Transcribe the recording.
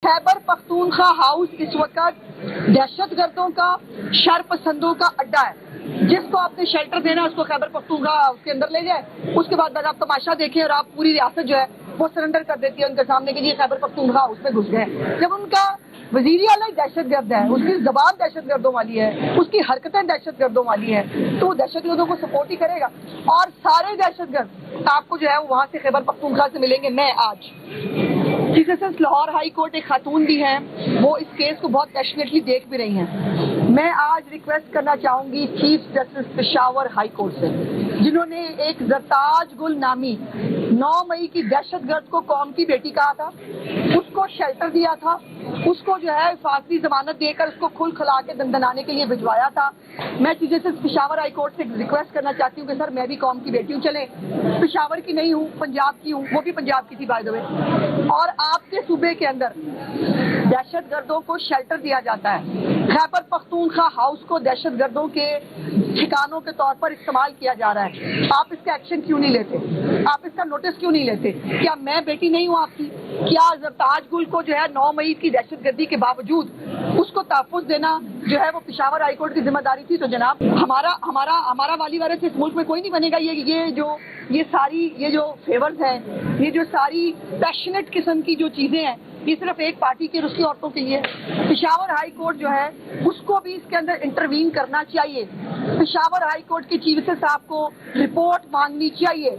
Khyber Pakhtunkhwa house इस वक्त दहशत गर्दों का, शर पसंदों का अड्डा है। जिसको आपने शेल्टर देना उसको खैबर पख्तूनख्वा हाउस के अंदर ले जाए, उसके बाद आप तमाशा देखें और आप पूरी रियासत जो है वो सरेंडर कर देती है उनके सामने कि ये खैबर पख्तूनख्वा हाउस में घुस गए। जब उनका वजीर आला दहशत गर्द है, उसकी जबान दहशत गर्दों वाली है, उसकी हरकतें दहशत गर्दों वाली है, तो वो दहशत गर्दों को सपोर्ट ही करेगा। और सारे दहशत गर्द आपको जो है वहां से खैबर पख्तूनख्वा से मिलेंगे। मैं आज chief justice Lahore high court एक खातून भी हैं, वो इस केस को बहुत पैशनेटली देख भी रही हैं। मैं आज रिक्वेस्ट करना चाहूंगी chief justice Peshawar high court से, जिन्होंने एक जरताज गुल नामी 9 मई की दहशतगर्द को कौम की बेटी कहा था, उसको शेल्टर दिया था, उसको जो है फांसी जमानत देकर उसको खुल खिला के दंदनाने के लिए भिजवाया था। मैं chief justice Peshawar high court से रिक्वेस्ट करना चाहती हूँ कि सर मैं भी कौम की बेटी हूँ, चले पेशावर की नहीं हूँ, पंजाब की हूँ, वो भी पंजाब की थी बाय द वे, और आपके सूबे के अंदर दहशत गर्दों को शेल्टर दिया जाता है। खैबर पख्तूनख्वा हाउस को दहशत गर्दों के ठिकानों के तौर पर इस्तेमाल किया जा रहा है। आप इसका एक्शन क्यों नहीं लेते? आप इसका नोटिस क्यों नहीं लेते? क्या मैं बेटी नहीं हूँ आपकी? क्या जरताज गुल को जो है 9 मई की दहशतगर्दी के बावजूद उसको तहफ़्फ़ुज़ देना जो है वो पेशावर हाई कोर्ट की जिम्मेदारी थी? तो जनाब हमारा वाली वारस इस मुल्क में कोई नहीं बनेगा। ये जो फेवर्स हैं, ये जो सारी पैशनेट किस्म की जो चीजें हैं, ये सिर्फ एक पार्टी की और उसकी औरतों के लिए। पेशावर हाई कोर्ट जो है उसको भी इसके अंदर इंटरवीन करना चाहिए। पेशावर हाई कोर्ट के चीफ जस्टिस साहब को रिपोर्ट मांगनी चाहिए।